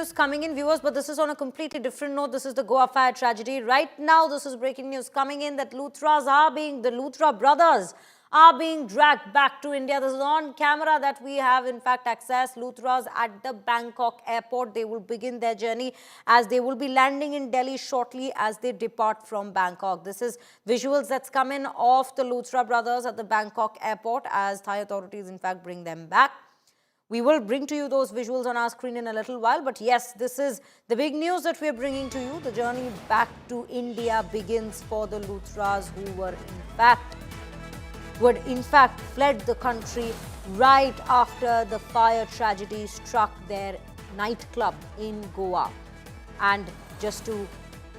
news coming in, viewers, but this is on a completely different note. This is the Goa fire tragedy. Right now, this is breaking news coming in that the Luthra brothers are being dragged back to India. This is on camera that we have, in fact, accessed. Luthras at the Bangkok airport. They will begin their journey as they will be landing in Delhi shortly as they depart from Bangkok. This is visuals that's come in of the Luthra brothers at the Bangkok airport as Thai authorities, in fact, bring them back. We will bring to you those visuals on our screen in a little while. But yes, this is the big news that we're bringing to you. The journey back to India begins for the Luthras who had in fact fled the country right after the fire tragedy struck their nightclub in Goa. And just to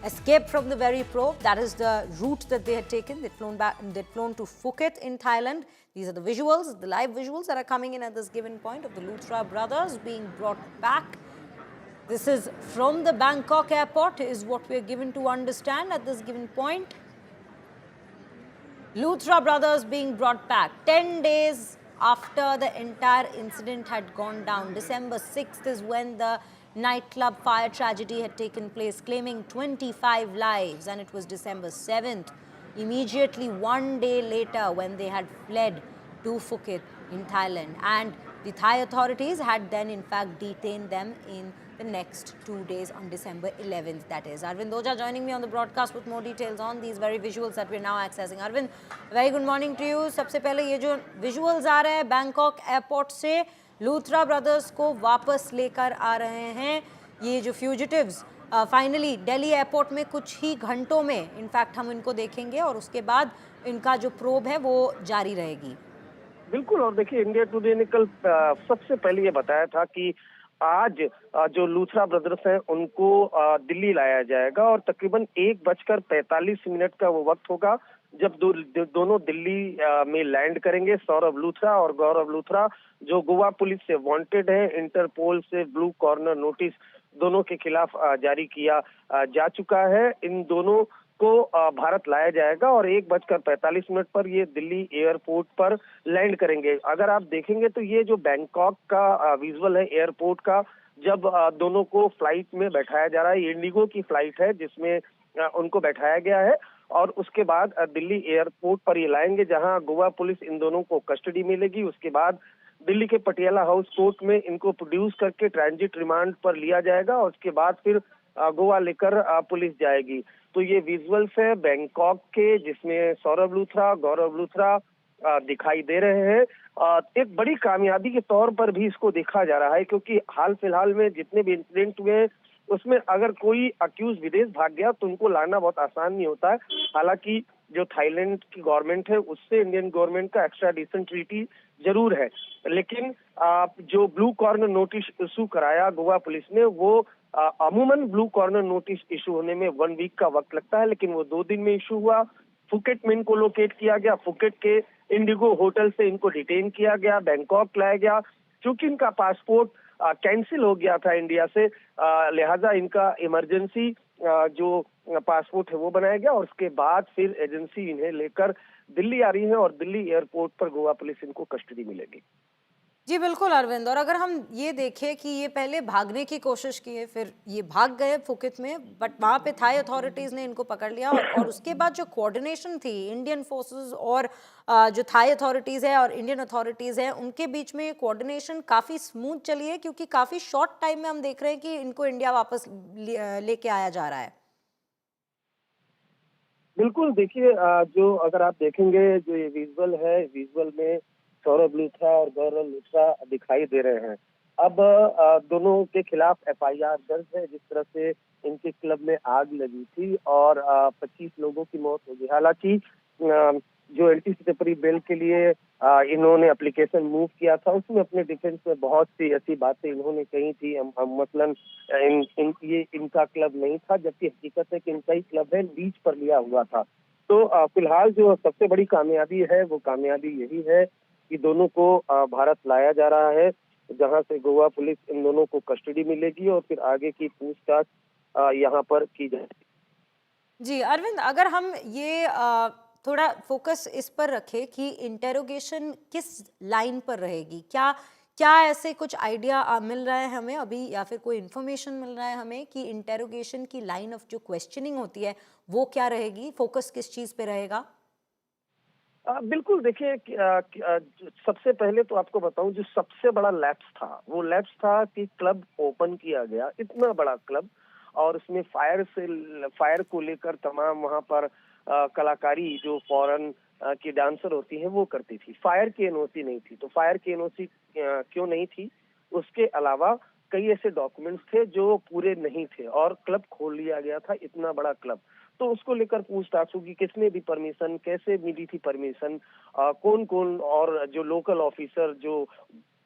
escape from the very probe, that is the route that they had taken. They'd flown to Phuket in Thailand. These are the visuals, the live visuals that are coming in at this given point of the Luthra brothers being brought back. This is from the Bangkok airport, is what we're given to understand at this given point. Luthra brothers being brought back 10 days after the entire incident had gone down. December 6th is when the nightclub fire tragedy had taken place, claiming 25 lives, and it was December 7th, immediately one day later, when they had fled to Phuket in Thailand. And the Thai authorities had then, in fact, detained them in the next 2 days on December 11th, that is. Arvind Oja joining me on the broadcast with more details on these very visuals that we're now accessing. Arvind, very good morning to you. सबसे पहले ये जो visuals आ रहे हैं Bangkok airport से Luthra brothers को वापस लेकर आ रहे हैं ये जो फ्यूजिटिव्स फाइनली दिल्ली एयरपोर्ट में कुछ ही घंटों में इनफैक्ट हम इनको देखेंगे और उसके बाद इनका जो प्रोब है वो जारी रहेगी। बिल्कुल, और देखिए इंडिया टुडे ने कल सबसे पहले ये बताया था कि आज जो लूथरा ब्रदर्स हैं उनको दिल्ली लाया जाएगा और तकरीबन 1:45 का वो वक्त होगा जब दोनों दिल्ली में लैंड करेंगे। सौरभ लूथरा और गौरव लूथरा जो गोवा पुलिस से वांटेड हैं, इंटरपोल से ब्लू कॉर्नर नोटिस दोनों के खिलाफ जारी किया जा चुका है। इन दोनों को भारत लाया जाएगा और 1:45 पर ये दिल्ली एयरपोर्ट पर लैंड करेंगे। अगर आप देखेंगे तो ये जो बैंकॉक का विजुअल है एयरपोर्ट का, जब दोनों को फ्लाइट में बैठाया जा रहा है, इंडिगो की फ्लाइट है जिसमें उनको बैठाया गया है और उसके बाद दिल्ली एयरपोर्ट पर ये लाएंगे जहां गोवा पुलिस इन दोनों को कस्टडी में लेगी। उसके बाद दिल्ली के पटियाला हाउस कोर्ट में इनको प्रोड्यूस करके ट्रांजिट रिमांड पर लिया जाएगा और उसके बाद फिर गोवा लेकर पुलिस जाएगी। तो ये विजुअल्स है बैंकॉक के जिसमें सौरभ लूथरा, गौरव लूथरा दिखाई दे रहे हैं। एक बड़ी कामयाबी के तौर पर भी इसको देखा जा रहा है क्योंकि हाल फिलहाल में जितने भी इंसिडेंट हुए हैं उसमें अगर कोई अक्यूज विदेश भाग गया तो उनको लाना बहुत आसान नहीं होता है। हालांकि जो थाईलैंड की गवर्नमेंट है उससे इंडियन गवर्नमेंट का एक्स्ट्राडिशन ट्रीटी जरूर है, लेकिन जो ब्लू कॉर्नर नोटिस इशू कराया गोवा पुलिस ने वो अमूमन ब्लू कॉर्नर नोटिस इशू होने में 1 वीक का वक्त लगता है, लेकिन वो 2 दिन में इशू हुआ। फुकेट में इनको लोकेट किया गया, फुकेट के इंडिगो होटल से इनको डिटेन किया गया, बैंकॉक लाया गया। क्योंकि इनका पासपोर्ट कैंसिल हो गया था इंडिया से, लिहाजा इनका इमरजेंसी जो पासपोर्ट है वो बनाया गया और उसके बाद फिर एजेंसी इन्हें लेकर दिल्ली आ रही है और दिल्ली एयरपोर्ट पर गोवा पुलिस इनको कस्टडी मिलेगी। जी बिल्कुल अरविंद, और अगर हम ये देखें कि ये पहले भागने की कोशिश की है, फिर ये भाग गए फुकेत में, बट वहाँ पे थाई अथॉरिटीज़ ने इनको पकड़ लिया और उसके बाद जो कोऑर्डिनेशन थी इंडियन फोर्सेस और जो थाई अथॉरिटीज़ है और इंडियन अथॉरिटीज़ है उनके बीच में कोऑर्डिनेशन काफ़ी स्मूथ चली है क्योंकि काफ़ी शॉर्ट टाइम में हम देख रहे हैं कि इनको इंडिया वापस लेके आया जा रहा है। बिल्कुल, देखिए जो अगर आप देखेंगे जो ये विजुअल है, विजुअल में सौरभ लूथरा और गौरव लूथरा दिखाई दे रहे हैं। अब दोनों के खिलाफ एफआईआर दर्ज है। जिस तरह से इनके क्लब में आग लगी थी और 25 लोगों की मौत हो गई। हालांकि जो एंटीसिपेटरी बेल के लिए इन्होंने एप्लीकेशन मूव किया था उसमें अपने डिफेंस में बहुत सी ऐसी बातें इन्होंने कही थी। मसलन ये इनका क्लब नहीं था, जबकि हकीकत है कि इनका ही क्लब है, लीज पर लिया हुआ था। तो फिलहाल जो सबसे बड़ी कामयाबी है वो कामयाबी यही है कि दोनों को भारत लाया जा रहा है, जहां से गोवा पुलिस इन दोनों को कस्टडी मिलेगी और फिर आगे की पूछताछ यहाँ पर की जाएगी। जी अरविंद, अगर हम ये थोड़ा फोकस इस पर रखें कि इंटेरोगेशन किस लाइन पर रहेगी, क्या क्या ऐसे कुछ आइडिया मिल रहा है हमें अभी, या फिर कोई इन्फॉर्मेशन मिल रहा है हमें कि इंटेरोगेशन की लाइन ऑफ जो क्वेश्चनिंग होती है वो क्या रहेगी, फोकस किस चीज पे रहेगा? बिल्कुल देखिए सबसे पहले तो आपको बताऊं, जो सबसे बड़ा लैप्स था वो लैप्स था कि क्लब ओपन किया गया, इतना बड़ा क्लब, और उसमें फायर को लेकर तमाम वहां पर कलाकारी जो फॉरेन की डांसर होती हैं वो करती थी। फायर की एनओसी नहीं थी, तो फायर की एनओसी क्यों नहीं थी, उसके अलावा कई ऐसे डॉक्यूमेंट्स थे जो पूरे नहीं थे और क्लब खोल लिया गया था, इतना बड़ा क्लब। तो उसको लेकर पूछताछ होगी, किसने दी परमिशन, कैसे मिली थी परमिशन, कौन कौन, और जो लोकल ऑफिसर, जो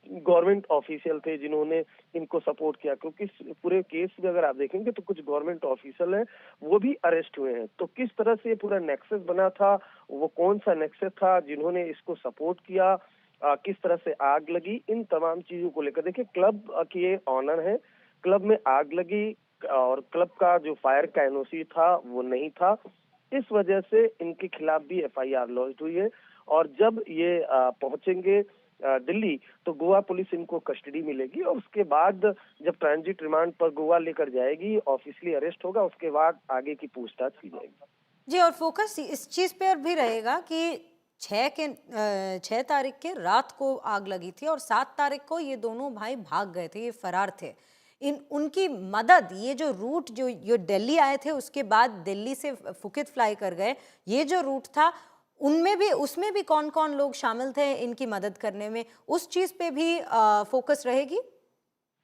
गवर्नमेंट ऑफिशियल थे जिन्होंने इनको सपोर्ट किया, क्योंकि इस पूरे केस में अगर आप देखेंगे तो कुछ गवर्नमेंट ऑफिशियल हैं वो भी अरेस्ट हुए हैं। तो किस तरह से ये पूरा नेक्सस बना था, वो कौन सा नेक्सस था जिन्होंने इसको सपोर्ट किया, किस तरह से आग लगी, इन तमाम चीजों को लेकर देखिए क्लब की ये ऑनर है, क्लब में आग लगी और क्लब का जो फायर का एनओसी था वो नहीं था, इस वजह से इनके खिलाफ भी एफआईआर लॉन्च हुई है। और जब ये पहुंचेंगे दिल्ली, तो गोवा पुलिस इनको कस्टडी मिलेगी और उसके बाद जब ट्रांजिट रिमांड पर गोवा लेकर जाएगी, ऑफिशियली अरेस्ट होगा, उसके बाद आगे की पूछताछ की जाएगी। जी, और फोकस इस चीज पे और भी रहेगा कि 6 तारीख के रात को आग लगी थी और 7 तारीख को ये दोनों भाई भाग गए थे, ये फरार थे। इन उनकी मदद, ये जो रूट जो ये दिल्ली आए थे उसके बाद दिल्ली से फुकेत फ्लाई कर गए, ये जो रूट था उनमें भी, उसमें भी कौन कौन लोग शामिल थे इनकी मदद करने में, उस चीज पे भी फोकस रहेगी?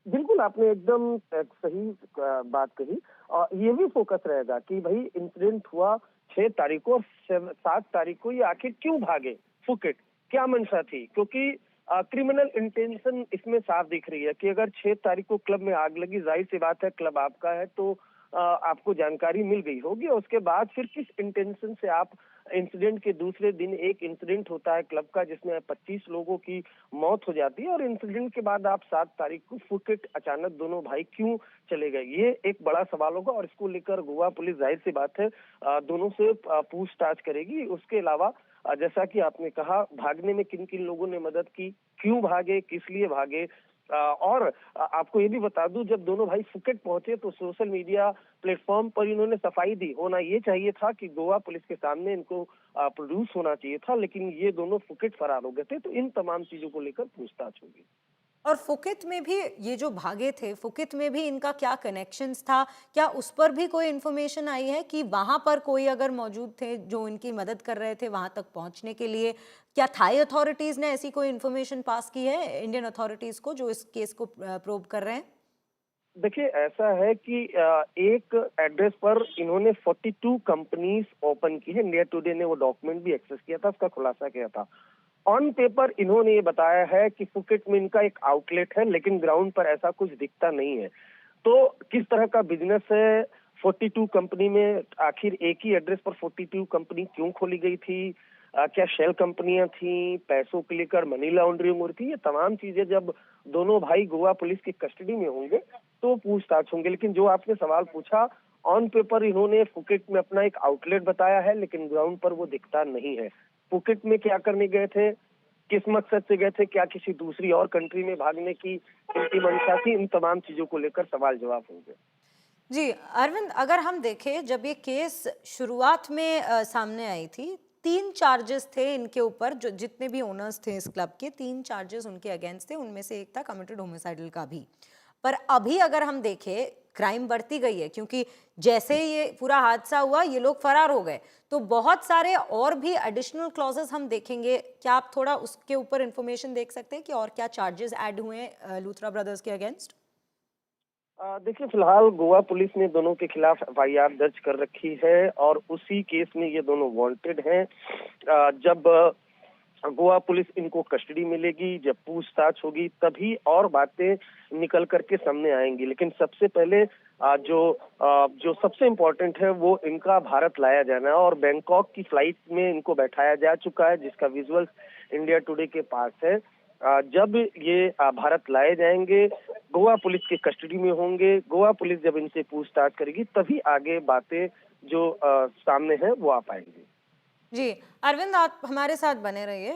बिल्कुल, आपने एकदम सही बात कही। और ये भी फोकस रहेगा कि भाई इंसिडेंट हुआ 6 तारीख को और 7 तारीख को ये आखिर क्यों भागे फुकेट, क्या मंशा थी, क्योंकि क्रिमिनल इंटेंशन इसमें साफ दिख रही है कि अगर 6 तारीख को क्लब में आग लगी, जाहिर सी बात है क्लब आपका है, तो आपको जानकारी मिल गई होगी और उसके बाद फिर किस इंटेंशन से आप, इंसिडेंट के दूसरे दिन एक इंसिडेंट होता है क्लब का जिसमें 25 लोगों की मौत हो जाती है, और इंसिडेंट के बाद आप 7 तारीख को फुकेट अचानक दोनों भाई क्यों चले गए, ये एक बड़ा सवाल होगा और इसको लेकर गोवा पुलिस जाहिर सी बात है दोनों से पूछताछ करेगी। उसके अलावा जैसा कि आपने कहा, भागने में किन किन लोगों ने मदद की, क्यों भागे, किस लिए भागे, और आपको ये भी बता दूं, जब दोनों भाई फुकेट पहुंचे तो सोशल मीडिया प्लेटफॉर्म पर इन्होंने सफाई दी। होना ये चाहिए था कि गोवा पुलिस के सामने इनको प्रोड्यूस होना चाहिए था, लेकिन ये दोनों फुकेट फरार हो गए थे, तो इन तमाम चीजों को लेकर पूछताछ होगी। और फुकेत में भी ये जो भागे थे, फुकेत में भी इनका क्या कनेक्शंस था? क्या उस पर भी कोई इन्फॉर्मेशन आई है कि वहां पर कोई अगर मौजूद थे जो इनकी मदद कर रहे थे वहां तक पहुंचने के लिए? क्या थाई अथॉरिटीज ने ऐसी कोई इन्फॉर्मेशन पास की है इंडियन अथॉरिटीज को जो इस केस को प्रोब कर रहे हैं? देखिए ऐसा है कि एक एड्रेस पर इन्होंने 42 कंपनीज ओपन की है। इंडिया टुडे ने वो डॉक्यूमेंट भी एक्सेस किया था, उसका खुलासा किया था। ऑन पेपर इन्होंने ये बताया है कि फुकेट में इनका एक आउटलेट है, लेकिन ग्राउंड पर ऐसा कुछ दिखता नहीं है। तो किस तरह का बिजनेस है 42 कंपनी में, आखिर एक ही एड्रेस पर 42 कंपनी क्यों खोली गई थी, क्या शेल कंपनियां थी, पैसों को लेकर मनी लॉन्ड्रिंग हो रही थी, ये तमाम चीजें जब दोनों भाई गोवा पुलिस की कस्टडी में होंगे तो पूछताछ होंगे। लेकिन जो आपने सवाल पूछा, ऑन पेपर इन्होंने फुकेट में अपना एक आउटलेट बताया है, लेकिन ग्राउंड पर वो दिखता नहीं है। फुकेट में क्या करने गए थे, किस मकसद से गए थे, क्या किसी दूसरी और कंट्री में भागने की इनकी मंशा थी, इन तमाम चीजों को लेकर सवाल जवाब होंगे। जी, अरविंद, अगर हम देखें जब ये केस शुरुआत में सामने आई थी, 3 चार्जेस थे इनके ऊपर, जो जितने भी ओनर्स थे इस क्लब के, 3 चार्जेस उनके अगेंस्ट थे, उनमें से एक था कमिटेड होमिसाइडल का भी। पर अभी अगर हम देखें, क्राइम बढ़ती गई है क्योंकि जैसे ये पूरा हादसा हुआ ये लोग फरार हो गए, तो बहुत सारे और भी एडिशनल क्लॉजेस हम देखेंगे। क्या आप थोड़ा उसके ऊपर इंफॉर्मेशन देख सकते हैं कि और क्या चार्जेस ऐड हुए हैं लूथरा ब्रदर्स के अगेंस्ट? देखिए फिलहाल गोवा पुलिस ने दोनों के खिलाफ एफआईआर दर्ज कर रखी है और उसी केस में ये दोनों वांटेड हैं। जब गोवा पुलिस इनको कस्टडी मिलेगी, जब पूछताछ होगी, तभी और बातें निकल करके सामने आएंगी। लेकिन सबसे पहले जो सबसे इम्पोर्टेंट है वो इनका भारत लाया जाना है, और बैंकॉक की फ्लाइट में इनको बैठाया जा चुका है, जिसका विजुअल्स इंडिया टुडे के पास है। जब ये भारत लाए जाएंगे, गोवा पुलिस की कस्टडी में होंगे, गोवा पुलिस जब इनसे पूछताछ करेगी, तभी आगे बातें जो सामने है वो आ पाएंगी। जी, अरविंद, आप हमारे साथ बने रहिए।